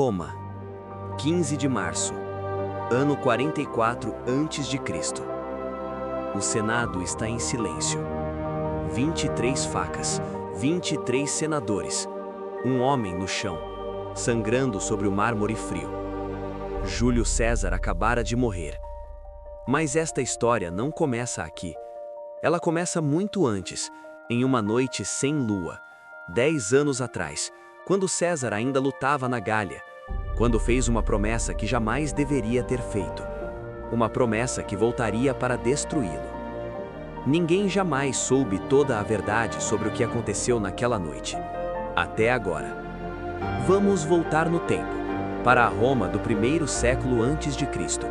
Roma, 15 de março, ano 44 a.C. O Senado está em silêncio. 23 facas, 23 senadores, um homem no chão, sangrando sobre o mármore frio. Júlio César acabara de morrer. Mas esta história não começa aqui. Ela começa muito antes, em uma noite sem lua, 10 anos atrás, quando César ainda lutava na Gália, quando fez uma promessa que jamais deveria ter feito, uma promessa que voltaria para destruí-lo. Ninguém jamais soube toda a verdade sobre o que aconteceu naquela noite, até agora. Vamos voltar no tempo, para a Roma do primeiro século antes de Cristo,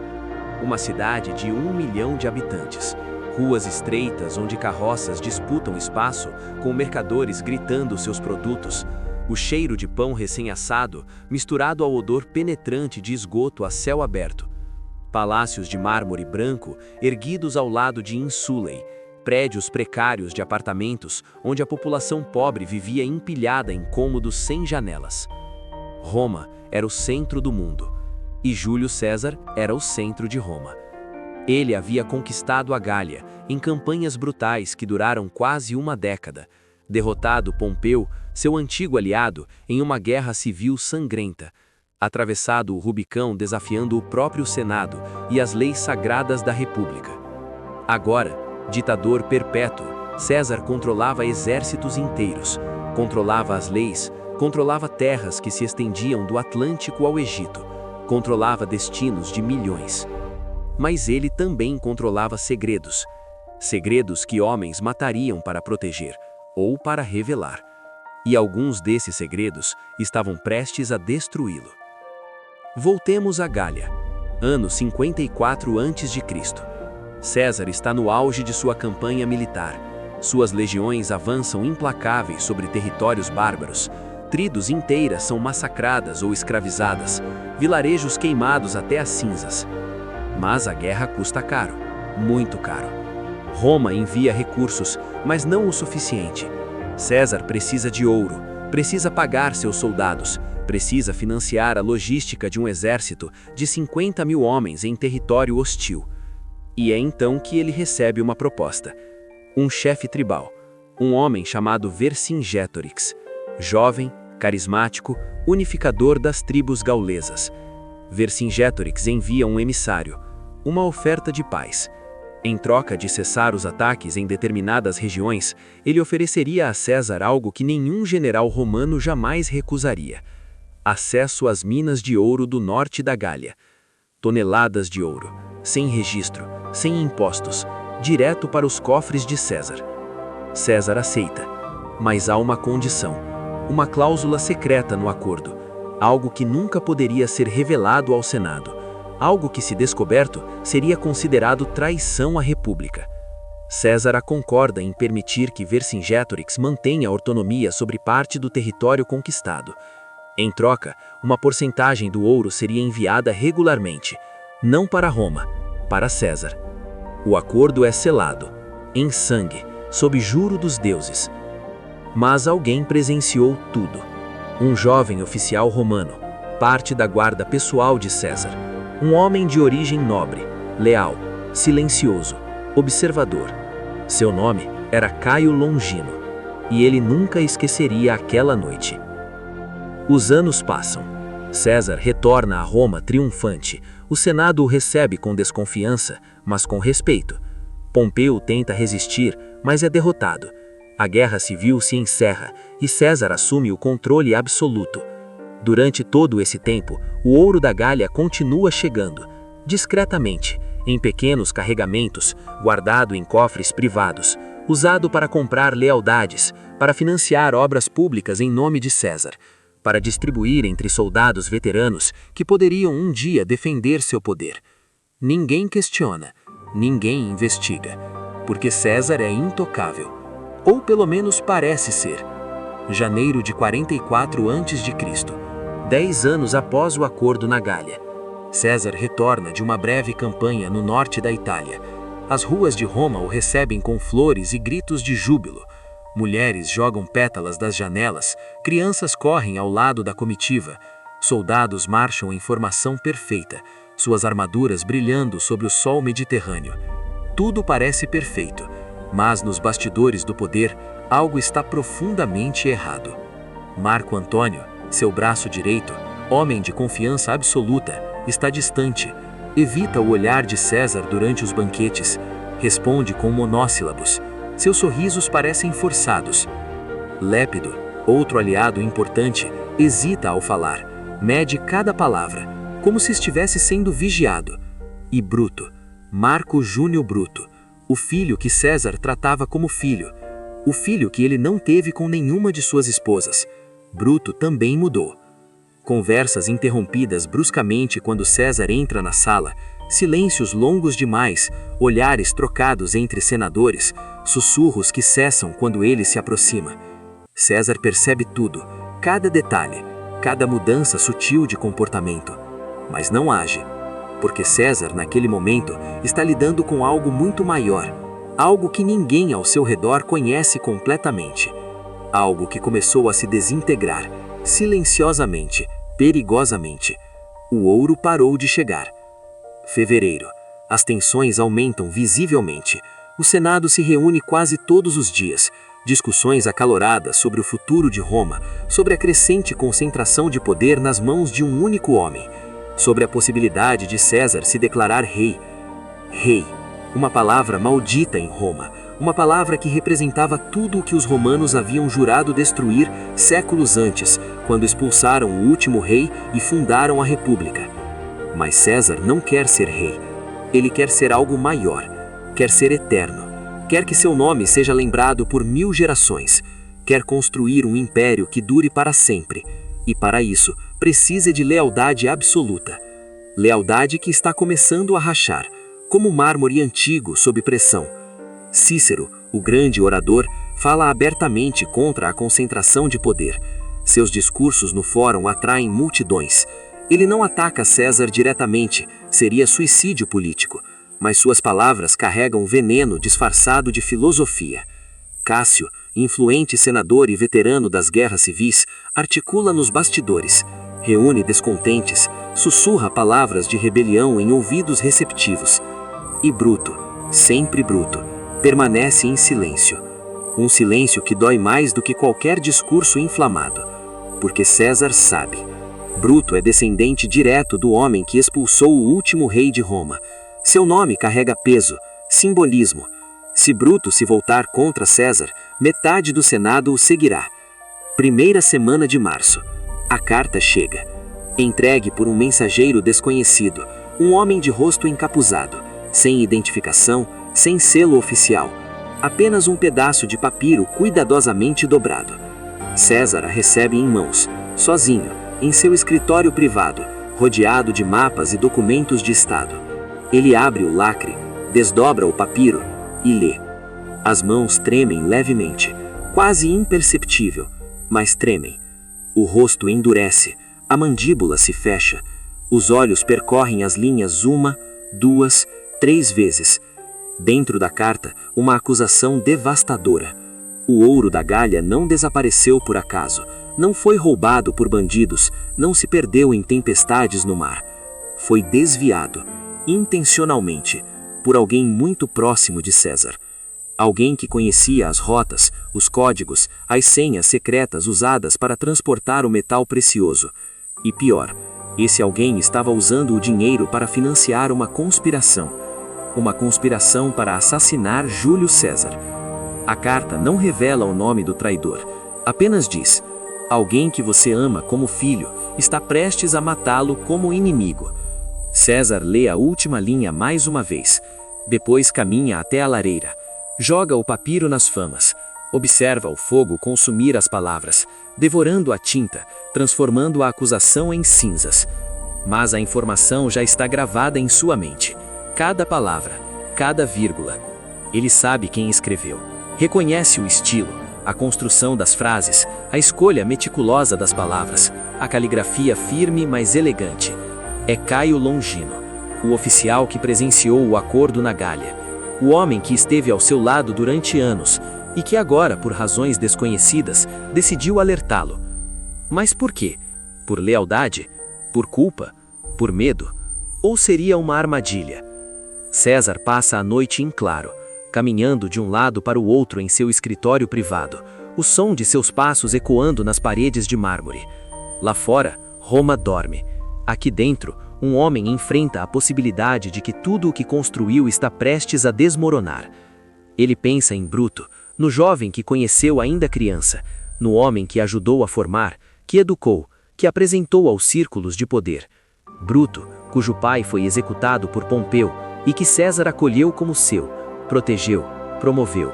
uma cidade de 1 milhão de habitantes, ruas estreitas onde carroças disputam espaço, com mercadores gritando seus produtos, o cheiro de pão recém-assado misturado ao odor penetrante de esgoto a céu aberto. Palácios de mármore branco erguidos ao lado de insulae, prédios precários de apartamentos onde a população pobre vivia empilhada em cômodos sem janelas. Roma era o centro do mundo, e Júlio César era o centro de Roma. Ele havia conquistado a Gália em campanhas brutais que duraram quase uma década, derrotado Pompeu, seu antigo aliado, em uma guerra civil sangrenta, atravessado o Rubicão desafiando o próprio Senado e as leis sagradas da República. Agora, ditador perpétuo, César controlava exércitos inteiros, controlava as leis, controlava terras que se estendiam do Atlântico ao Egito, controlava destinos de milhões. Mas ele também controlava segredos, segredos que homens matariam para proteger ou para revelar. E alguns desses segredos estavam prestes a destruí-lo. Voltemos à Gália, ano 54 a.C. César está no auge de sua campanha militar. Suas legiões avançam implacáveis sobre territórios bárbaros. Tribos inteiras são massacradas ou escravizadas, vilarejos queimados até as cinzas. Mas a guerra custa caro, muito caro. Roma envia recursos, mas não o suficiente. César precisa de ouro, precisa pagar seus soldados, precisa financiar a logística de um exército de 50 mil homens em território hostil. E é então que ele recebe uma proposta. Um chefe tribal, um homem chamado Vercingetorix, jovem, carismático, unificador das tribos gaulesas. Vercingetorix envia um emissário, uma oferta de paz. Em troca de cessar os ataques em determinadas regiões, ele ofereceria a César algo que nenhum general romano jamais recusaria: acesso às minas de ouro do norte da Gália. Toneladas de ouro, sem registro, sem impostos, direto para os cofres de César. César aceita, mas há uma condição, uma cláusula secreta no acordo, algo que nunca poderia ser revelado ao Senado. Algo que, se descoberto, seria considerado traição à República. César concorda em permitir que Vercingetorix mantenha autonomia sobre parte do território conquistado. Em troca, uma porcentagem do ouro seria enviada regularmente, não para Roma, para César. O acordo é selado, em sangue, sob juro dos deuses. Mas alguém presenciou tudo. Um jovem oficial romano, parte da guarda pessoal de César. Um homem de origem nobre, leal, silencioso, observador. Seu nome era Caio Longino, e ele nunca esqueceria aquela noite. Os anos passam. César retorna a Roma triunfante. O Senado o recebe com desconfiança, mas com respeito. Pompeu tenta resistir, mas é derrotado. A guerra civil se encerra e César assume o controle absoluto. Durante todo esse tempo, o ouro da Gália continua chegando, discretamente, em pequenos carregamentos, guardado em cofres privados, usado para comprar lealdades, para financiar obras públicas em nome de César, para distribuir entre soldados veteranos que poderiam um dia defender seu poder. Ninguém questiona, ninguém investiga, porque César é intocável, ou pelo menos parece ser. Janeiro de 44 a.C., 10 anos após o acordo na Gália. César retorna de uma breve campanha no norte da Itália. As ruas de Roma o recebem com flores e gritos de júbilo. Mulheres jogam pétalas das janelas, crianças correm ao lado da comitiva. Soldados marcham em formação perfeita, suas armaduras brilhando sobre o sol Mediterrâneo. Tudo parece perfeito, mas nos bastidores do poder, algo está profundamente errado. Marco Antônio, seu braço direito, homem de confiança absoluta, está distante. Evita o olhar de César durante os banquetes. Responde com monossílabos. Seus sorrisos parecem forçados. Lépido, outro aliado importante, hesita ao falar. Mede cada palavra, como se estivesse sendo vigiado. E Bruto, Marco Júnior Bruto, o filho que César tratava como filho, o filho que ele não teve com nenhuma de suas esposas. Bruto também mudou. Conversas interrompidas bruscamente quando César entra na sala, silêncios longos demais, olhares trocados entre senadores, sussurros que cessam quando ele se aproxima. César percebe tudo, cada detalhe, cada mudança sutil de comportamento, mas não age, porque César, naquele momento, está lidando com algo muito maior, algo que ninguém ao seu redor conhece completamente, algo que começou a se desintegrar, silenciosamente, perigosamente. O ouro parou de chegar. Fevereiro. As tensões aumentam visivelmente. O Senado se reúne quase todos os dias. Discussões acaloradas sobre o futuro de Roma, sobre a crescente concentração de poder nas mãos de um único homem, sobre a possibilidade de César se declarar rei. Rei, uma palavra maldita em Roma, uma palavra que representava tudo o que os romanos haviam jurado destruir séculos antes, quando expulsaram o último rei e fundaram a República. Mas César não quer ser rei. Ele quer ser algo maior, quer ser eterno. Quer que seu nome seja lembrado por 1000 gerações. Quer construir um império que dure para sempre. E para isso, precisa de lealdade absoluta. Lealdade que está começando a rachar, como mármore antigo sob pressão. Cícero, o grande orador, fala abertamente contra a concentração de poder. Seus discursos no fórum atraem multidões. Ele não ataca César diretamente, seria suicídio político. Mas suas palavras carregam veneno disfarçado de filosofia. Cássio, influente senador e veterano das guerras civis, articula nos bastidores, reúne descontentes, sussurra palavras de rebelião em ouvidos receptivos. E Bruto, sempre Bruto, permanece em silêncio. Um silêncio que dói mais do que qualquer discurso inflamado. Porque César sabe. Bruto é descendente direto do homem que expulsou o último rei de Roma. Seu nome carrega peso, simbolismo. Se Bruto se voltar contra César, metade do Senado o seguirá. Primeira semana de março. A carta chega. Entregue por um mensageiro desconhecido, um homem de rosto encapuzado, sem identificação, sem selo oficial. Apenas um pedaço de papiro cuidadosamente dobrado. César a recebe em mãos, sozinho, em seu escritório privado, rodeado de mapas e documentos de Estado. Ele abre o lacre, desdobra o papiro e lê. As mãos tremem levemente, quase imperceptível, mas tremem. O rosto endurece, a mandíbula se fecha, os olhos percorrem as linhas 1, 2, 3 vezes. Dentro da carta, uma acusação devastadora. O ouro da Gália não desapareceu por acaso, não foi roubado por bandidos, não se perdeu em tempestades no mar. Foi desviado, intencionalmente, por alguém muito próximo de César. Alguém que conhecia as rotas, os códigos, as senhas secretas usadas para transportar o metal precioso. E pior, esse alguém estava usando o dinheiro para financiar uma conspiração. Uma conspiração para assassinar Júlio César. A carta não revela o nome do traidor, apenas diz: alguém que você ama como filho está prestes a matá-lo como inimigo. César lê a última linha mais uma vez. Depois caminha até a lareira. Joga o papiro nas famas. Observa o fogo consumir as palavras, devorando a tinta, transformando a acusação em cinzas. Mas a informação já está gravada em sua mente. Cada palavra, cada vírgula. Ele sabe quem escreveu. Reconhece o estilo, a construção das frases, a escolha meticulosa das palavras, a caligrafia firme mas elegante. É Caio Longino, o oficial que presenciou o acordo na Gália, o homem que esteve ao seu lado durante anos e que agora, por razões desconhecidas, decidiu alertá-lo. Mas por quê? Por lealdade? Por culpa? Por medo? Ou seria uma armadilha? César passa a noite em claro, caminhando de um lado para o outro em seu escritório privado, o som de seus passos ecoando nas paredes de mármore. Lá fora, Roma dorme. Aqui dentro, um homem enfrenta a possibilidade de que tudo o que construiu está prestes a desmoronar. Ele pensa em Bruto, no jovem que conheceu ainda criança, no homem que ajudou a formar, que educou, que apresentou aos círculos de poder. Bruto, cujo pai foi executado por Pompeu e que César acolheu como seu, protegeu, promoveu.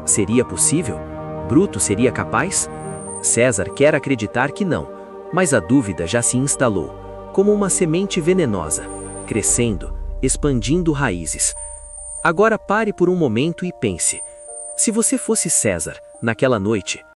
Seria possível? Bruto seria capaz? César quer acreditar que não, mas a dúvida já se instalou, como uma semente venenosa, crescendo, expandindo raízes. Agora pare por um momento e pense. Se você fosse César, naquela noite,